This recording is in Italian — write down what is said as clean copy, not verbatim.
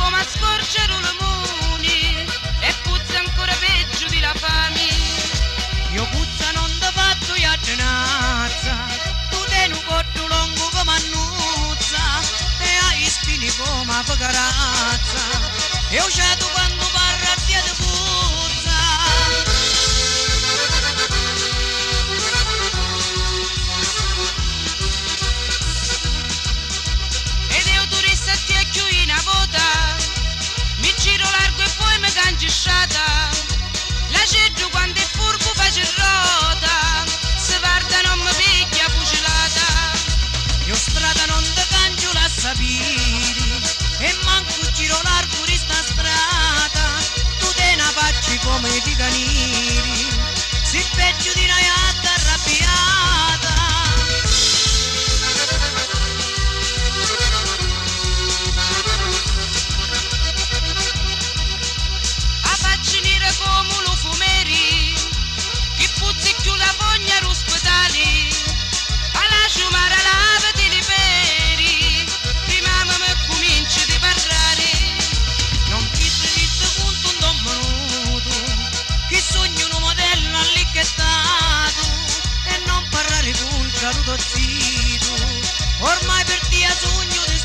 come scorgere le muni e puzza ancora peggio di la fame. Io puzza non ti faccio io a cenazza, tu te un corto lungo come annuzza e hai spini come a carazza. E ho scelto quando parla a te puzza. Ed io turista ti è più in vota, mi giro largo e poi mi cangisciata. La ceddu quando è furbo face rota, se guarda non mi picchia fucilata. Io strada non ti cangio la sapiri e manco giro largo di sta strada. Tu te ne facci come i canini, si peggio di una iatta arrabbiata. A facci nera come lo fumeri, che puzzi più la fogna all'ospedale. Alla sciumara lavati li peri, prima mi cominci di parlare. Non ti disse punto un minuto, che sogno un modello allichettato e non parlare con il caruto zitto. Ormai per te sogno di